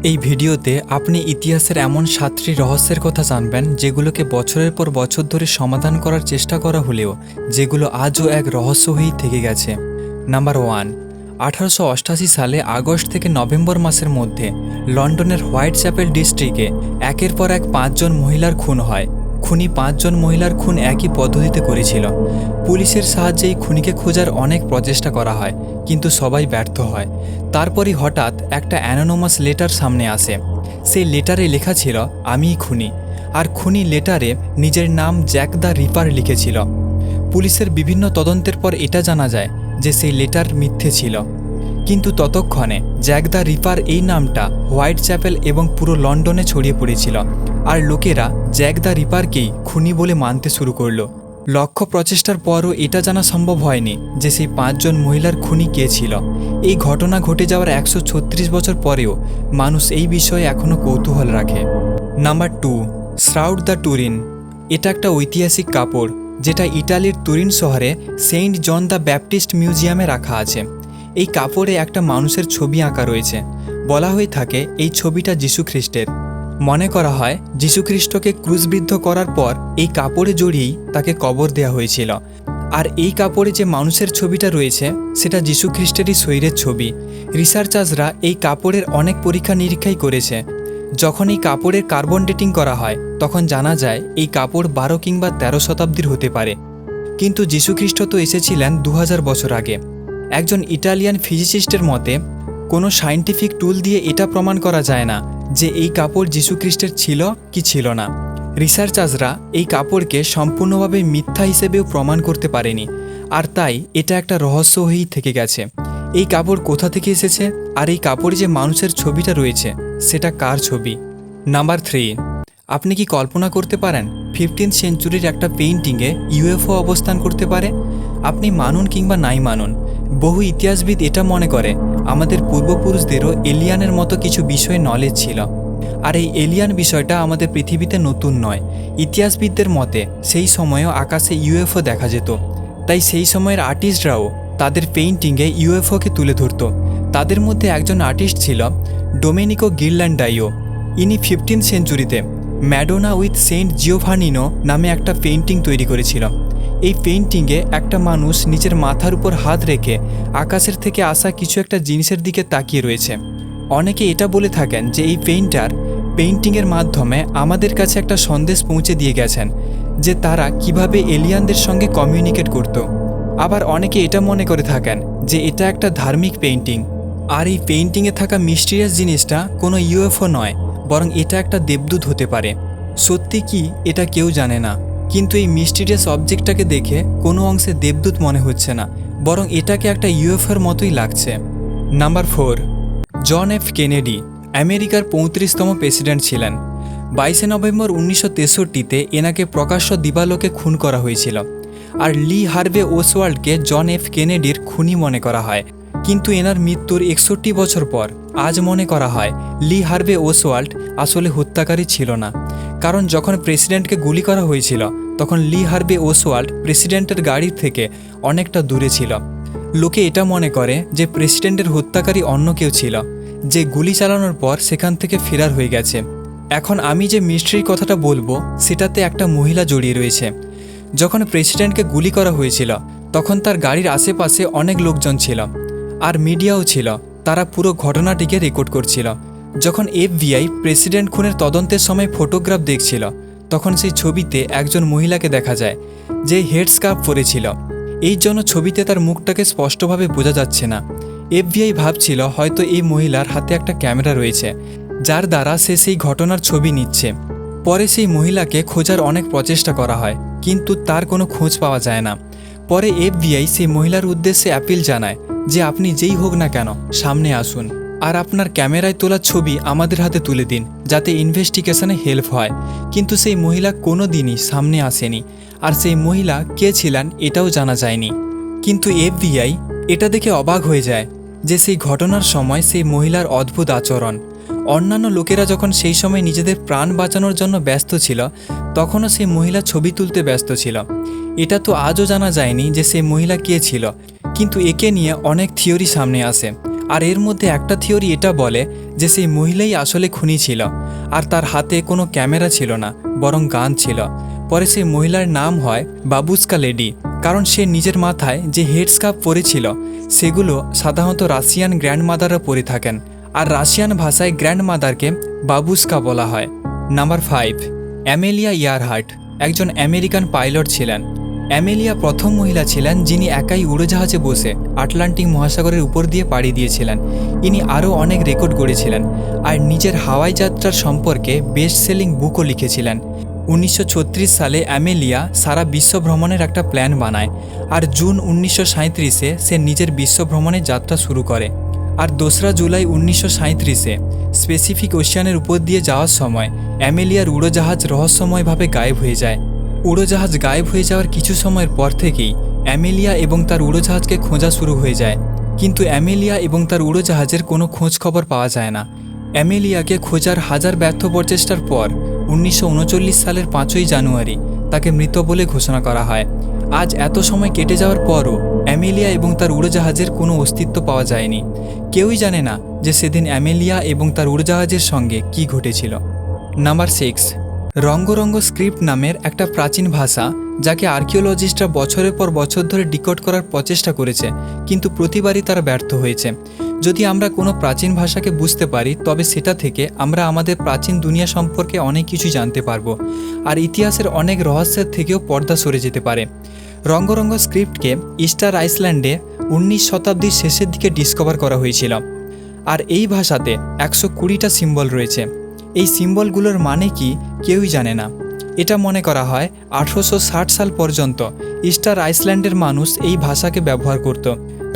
এই ভিডিওতে আপনি ইতিহাসের এমন 7টি রহস্যের কথা জানবেন যেগুলোকে বছরের পর বছর ধরে সমাধান করার চেষ্টা করা হলেও যেগুলো আজও এক রহস্য হয়েই থেকে গেছে। নাম্বার 1, 1888 সালে আগস্ট থেকে নভেম্বর মাসের মধ্যে লন্ডনের হোয়াইট চ্যাপেল ডিস্ট্রিক্টে একের পর এক 5 জন মহিলার খুন হয়। খুনি 5 জন মহিলার খুন একই পদ্ধতিতে করেছিল। পুলিশের সাহায্যে এই খুনিকে খোঁজার অনেক প্রচেষ্টা করা হয়, কিন্তু সবাই ব্যর্থ হয়। তারপরই হঠাৎ একটা অ্যানোনিমাস লেটার সামনে আসে। সেই লেটারে লেখা ছিল আমিই খুনি, আর খুনি লেটারে নিজের নাম জ্যাক দ্য রিপার লিখেছিল। পুলিশের বিভিন্ন তদন্তের পর এটা জানা যায় যে সেই লেটার মিথ্যে ছিল, কিন্তু ততক্ষণে জ্যাক দ্য রিপার এই নামটা হোয়াইট চ্যাপেল এবং পুরো লন্ডনে ছড়িয়ে পড়েছিল, আর লোকেরা জ্যাক দ্য রিপারকেই খুনি বলে মানতে শুরু করলো। লক্ষ প্রচেষ্টার পরও এটা জানা সম্ভব হয়নি যে সেই 5 জন মহিলার খুনি কে ছিল। এই ঘটনা ঘটে যাওয়ার 136 বছর পরেও মানুষ এই বিষয়ে এখনও কৌতূহল রাখে। Number 2, shroud the Turin. এটা একটা ঐতিহাসিক কাপড় যেটা ইটালির তুরিন শহরে সেন্ট জন দ্য ব্যাপটিস্ট মিউজিয়ামে রাখা আছে। এই কাপড়ে একটা মানুষের ছবি আঁকা রয়েছে। বলা হয়ে থাকে এই ছবিটা যীশু খ্রিস্টের। মনে করা হয় যীশুখ্রিস্টকে ক্রুশবিদ্ধ করার পর এই কাপড়ে জড়িয়েই তাকে কবর দেওয়া হয়েছিল। আর এই কাপড়ে যে মানুষের ছবিটা রয়েছে সেটা যীশুখ্রিস্টেরই শরীরের ছবি। রিসার্চার্সরা এই কাপড়ের অনেক পরীক্ষা নিরীক্ষাই করেছে। যখন এই কাপড়ের কার্বন ডেটিং করা হয় তখন জানা যায় এই কাপড় 12 কিংবা 13 শতাব্দীর হতে পারে। কিন্তু যীশুখ্রিস্ট তো এসেছিলেন 2000 বছর আগে। একজন ইটালিয়ান ফিজিসিস্টের মতে কোনো সায়েন্টিফিক টুল দিয়ে এটা প্রমাণ করা যায় না যে এই কাপড় যীশুখ্রিস্টের ছিল কি ছিল না। রিসার্চার্সরা এই কাপড়কে সম্পূর্ণভাবে মিথ্যা হিসেবেও প্রমাণ করতে পারেনি, আর তাই এটা একটা রহস্য হয়েই থেকে গেছে। এই কাপড় কোথা থেকে এসেছে, আর এই কাপড়ে যে মানুষের ছবিটা রয়েছে সেটা কার ছবি? নাম্বার 3, আপনি কি কল্পনা করতে পারেন 15th সেঞ্চুরির একটা পেইন্টিংয়ে ইউএফও অবস্থান করতে পারে? আপনি মানুন কিংবা নাই মানুন, বহু ইতিহাসবিদ এটা মনে করে আমাদের পূর্বপুরুষদেরও এলিয়ানের মতো কিছু বিষয়ে নলেজ ছিল। আর এই এলিয়ান বিষয়টা আমাদের পৃথিবীতে নতুন নয়। ইতিহাসবিদদের মতে সেই সময়েও আকাশে ইউএফও দেখা যেত। তাই সেই সময়ের আর্টিস্টরাও তাদের পেইন্টিংয়ে ইউএফওকে তুলে ধরত। তাদের মধ্যে একজন আর্টিস্ট ছিল ডোমেনিকো গিরল্যান্ডাইও। ইনি 15th সেঞ্চুরিতে ম্যাডোনা উইথ সেন্ট জিওভানিনো নামে একটা পেইন্টিং তৈরি করেছিল। এই পেইন্টিংয়ে একটা মানুষ নিজের মাথার উপর হাত রেখে আকাশের থেকে আসা কিছু একটা জিনিসের দিকে তাকিয়ে রয়েছে। অনেকে এটা বলে থাকেন যে এই পেইন্টার পেইন্টিংয়ের মাধ্যমে আমাদের কাছে একটা সন্দেশ পৌঁছে দিয়ে গেছেন যে তারা কিভাবে এলিয়ানদের সঙ্গে কমিউনিকেট করত। আবার অনেকে এটা মনে করে থাকেন যে এটা একটা ধার্মিক পেইন্টিং, আর এই পেইন্টিংয়ে থাকা মিস্টিরিয়াস জিনিসটা কোনো ইউএফও নয়, বরং এটা একটা দেবদূত হতে পারে। সত্যি কি এটা কেউ জানে না, কিন্তু এই মিস্টিরিয়াস অবজেক্টটাকে দেখে কোনো অংশে দেবদূত মনে হচ্ছে না, বরং এটাকে একটা ইউএফওর মতোই লাগছে। নাম্বার 4, জন এফ কেনেডি আমেরিকার 35তম প্রেসিডেন্ট ছিলেন। 22 নভেম্বর 1963-তে এনাকে প্রকাশ্য দিবালোকে খুন করা হয়েছিল। আর লি হার্ভে ওসওয়াল্ডকে জন এফ কেনেডির খুনি মনে করা হয়। কিন্তু এনার মৃত্যুর 61 বছর পর আজ মনে করা হয় লি হার্ভে ওসওয়াল্ড আসলে হত্যাকারী ছিল না। কারণ যখন প্রেসিডেন্টকে গুলি করা হয়েছিল তখন লি হার্ভে ওসওয়াল্ড প্রেসিডেন্টের গাড়ির থেকে অনেকটা দূরে ছিল। লোকে এটা মনে করে যে প্রেসিডেন্টের হত্যাকারী অন্য কেউ ছিল, যে গুলি চালানোর পর সেখান থেকে ফেরার হয়ে গেছে। এখন আমি যে মিস্ট্রির কথাটা বলবো সেটাতে একটা মহিলা জড়িয়ে রয়েছে। যখন প্রেসিডেন্টকে গুলি করা হয়েছিল তখন তার গাড়ির আশেপাশে অনেক লোকজন ছিল, আর মিডিয়াও ছিল। তারা পুরো ঘটনাটিকে রেকর্ড করছিল। যখন এফবিআই প্রেসিডেন্ট খুনের তদন্তের সময় ফটোগ্রাফ দেখছিল তখন সেই ছবিতে একজন মহিলাকে দেখা যায় যে হেডস্কার্ফ পরেছিল। এই জন্য ছবিতে তার মুখটাকে স্পষ্টভাবে বোঝা যাচ্ছে না। এফবিআই ভাবছিল হয়তো এই মহিলার হাতে একটা ক্যামেরা রয়েছে যার দ্বারা সে সেই ঘটনার ছবি নিচ্ছে। পরে সেই মহিলাকে খোঁজার অনেক প্রচেষ্টা করা হয়, কিন্তু তার কোনো খোঁজ পাওয়া যায় না। পরে এফবিআই সেই মহিলার উদ্দেশ্যে অ্যাপিল জানায় যে আপনি যেই হোক না কেন সামনে আসুন, আর আপনার ক্যামেরায় তোলা ছবি আমাদের হাতে তুলে দিন যাতে ইনভেস্টিগেশনে হেল্প হয়। কিন্তু সেই মহিলা কোনো দিনই সামনে আসেনি, আর সেই মহিলা কে ছিলেন এটাও জানা যায়নি। কিন্তু এফবিআই এটা দেখে অবাক হয়ে যায় যে সেই ঘটনার সময় সেই মহিলার অদ্ভুত আচরণ। অন্যান্য লোকেরা যখন সেই সময় নিজেদের প্রাণ বাঁচানোর জন্য ব্যস্ত ছিল তখনও সেই মহিলা ছবি তুলতে ব্যস্ত ছিল। এটা তো আজও জানা যায়নি যে সেই মহিলা কে ছিল, কিন্তু একে নিয়ে অনেক থিওরি সামনে আসে। আর এর মধ্যে একটা থিওরি এটা বলে যে সেই মহিলাই আসলে খুনি ছিল, আর তার হাতে কোনো ক্যামেরা ছিল না, বরং গান ছিল। পরে সেই মহিলার নাম হয় বাবুস্কা লেডি, কারণ সে নিজের মাথায় যে হেডস্কার্ফ পরেছিল সেগুলো সাধারণত রাশিয়ান গ্র্যান্ডমাদাররা পরে থাকেন, আর রাশিয়ান ভাষায় গ্র্যান্ডমাদারকে বাবুস্কা বলা হয়। নাম্বার 5, অ্যামেলিয়া ইয়ারহার্ট একজন আমেরিকান পাইলট ছিলেন। অ্যামেলিয়া প্রথম মহিলা ছিলেন যিনি একাই উড়োজাহাজে বসে আটলান্টিক মহাসাগরের উপর দিয়ে পাড়ি দিয়েছিলেন। ইনি আরও অনেক রেকর্ড গড়েছিলেন আর নিজের হাওয়াই যাত্রার সম্পর্কে বেস্ট সেলিং বুকও লিখেছিলেন। 1936 সালে অ্যামেলিয়া সারা বিশ্ব ভ্রমণের একটা প্ল্যান বানায়, আর জুন 1937-এ সে নিজের বিশ্ব ভ্রমণের যাত্রা শুরু করে। আর 2 জুলাই 1937-এ স্পেসিফিক ওশিয়ানের উপর দিয়ে যাওয়ার সময় অ্যামেলিয়ার উড়োজাহাজ রহস্যময়ভাবে গায়েব হয়ে যায়। উড়োজাহাজ গায়েব হয়ে যাওয়ার কিছু সময়ের পর থেকেই অ্যামেলিয়া এবং তার উড়োজাহাজকে খোঁজা শুরু হয়ে যায়, কিন্তু অ্যামেলিয়া এবং তার উড়োজাহাজের কোনো খোঁজ খবর পাওয়া যায় না। অ্যামেলিয়াকে খোঁজার হাজার ব্যর্থ প্রচেষ্টার পর 1939 সালের 5ই জানুয়ারি তাকে মৃত বলে ঘোষণা করা হয়। আজ এত সময় কেটে যাওয়ার পরও অ্যামেলিয়া এবং তার উড়োজাহাজের কোনো অস্তিত্ব পাওয়া যায়নি। কেউই জানে না যে সেদিন অ্যামেলিয়া এবং তার উড়োজাহাজের সঙ্গে কী ঘটেছিল। নাম্বার 6, রঙ্গরঙ্গ স্ক্রিপ্ট নামের একটা প্রাচীন ভাষা, যাকে আর্কিওলজিস্টরা বছরের পর বছর ধরে ডিকোড করার প্রচেষ্টা করেছে, কিন্তু প্রতিবারই তারা ব্যর্থ হয়েছে। যদি আমরা কোনো প্রাচীন ভাষাকে বুঝতে পারি তবে সেটা থেকে আমরা আমাদের প্রাচীন দুনিয়া সম্পর্কে অনেক কিছু জানতে পারবো, আর ইতিহাসের অনেক রহস্যের থেকেও পর্দা সরে যেতে পারে। রঙ্গরঙ্গ স্ক্রিপ্টকে ইস্টার আইসল্যান্ডে 19 শতাব্দীর শেষের দিকে ডিসকভার করা হয়েছিল। আর এই ভাষাতে 120টা সিম্বল রয়েছে। এই সিম্বলগুলোর মানে কি কেউই জানে না। এটা মনে করা হয় 1860 সাল পর্যন্ত ইস্টার আইসল্যান্ডের মানুষ এই ভাষাকে ব্যবহার করত।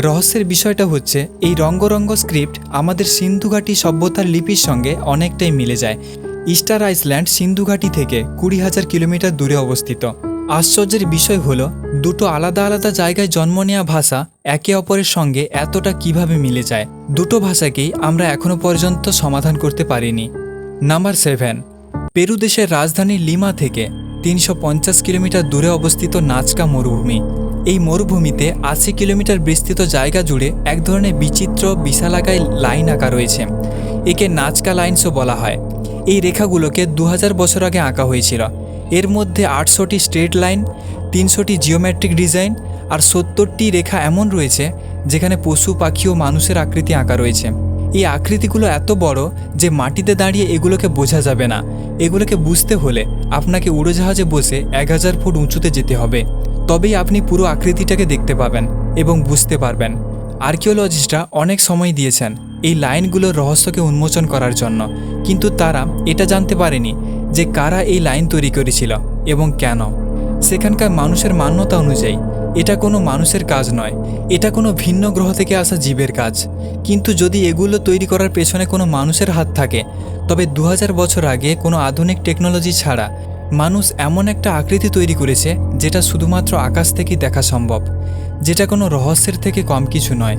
রহস্যের বিষয়টা হচ্ছে এই রঙ্গরঙ্গ স্ক্রিপ্ট আমাদের সিন্ধু ঘাটি সভ্যতার লিপির সঙ্গে অনেকটাই মিলে যায়। ইস্টার আইসল্যান্ড সিন্ধু ঘাটি থেকে 20,000 কিলোমিটার দূরে অবস্থিত। আশ্চর্যের বিষয় হলো দুটো আলাদা আলাদা জায়গায় জন্ম নেওয়া ভাষা একে অপরের সঙ্গে এতটা কিভাবে মিলে যায়। দুটো ভাষাকেই আমরা এখনো পর্যন্ত সমাধান করতে পারিনি। নাম্বার 7, পেরু দেশের রাজধানী লিমা থেকে 350 কিলোমিটার দূরে অবস্থিত নাজকা মরুভূমি। এই মরুভূমিতে 80 কিলোমিটার বিস্তৃত জায়গা জুড়ে এক ধরনের বিচিত্র বিশালাকায় লাইন আঁকা রয়েছে। একে নাজকা লাইন্সও বলা হয়। এই রেখাগুলোকে 2000 বছর আগে আঁকা হয়েছিল। এর মধ্যে 800টি স্ট্রেট লাইন, 300টি জিওমেট্রিক ডিজাইন আর 70টি রেখা এমন রয়েছে যেখানে পশু, পাখি ও মানুষের আকৃতি আঁকা রয়েছে। এই আকৃতিগুলো এত বড় যে মাটিতে দাঁড়িয়ে এগুলোকে বোঝা যাবে না। এগুলোকে বুঝতে হলে আপনাকে উড়োজাহাজে বসে 1000 ফুট উঁচুতে যেতে হবে, তবেই আপনি পুরো আকৃতিটাকে দেখতে পাবেন এবং বুঝতে পারবেন। আর্কিওলজিস্টরা অনেক সময় দিয়েছেন এই লাইনগুলোর রহস্যকে উন্মোচন করার জন্য, কিন্তু তারা এটা জানতে পারেনি যে কারা এই লাইন তৈরি করেছিল এবং কেন। সেখানকার মানুষের মান্যতা অনুযায়ী এটা কোনো মানুষের কাজ নয়, এটা কোনো ভিন্ন গ্রহ থেকে আসা জীবের কাজ। কিন্তু যদি এগুলো তৈরি করার পেছনে কোনো মানুষের হাত থাকে, তবে 2000 বছর আগে কোনো আধুনিক টেকনোলজি ছাড়া মানুষ এমন একটা আকৃতি তৈরি করেছে যেটা শুধুমাত্র আকাশ থেকেই দেখা সম্ভব, যেটা কোনো রহস্যের থেকে কম কিছু নয়।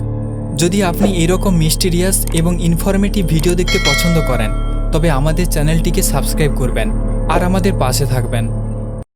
যদি আপনি এরকম মিস্টিরিয়াস এবং ইনফরমেটিভ ভিডিও দেখতে পছন্দ করেন তবে আমাদের চ্যানেলটিকে সাবস্ক্রাইব করবেন আর আমাদের পাশে থাকবেন।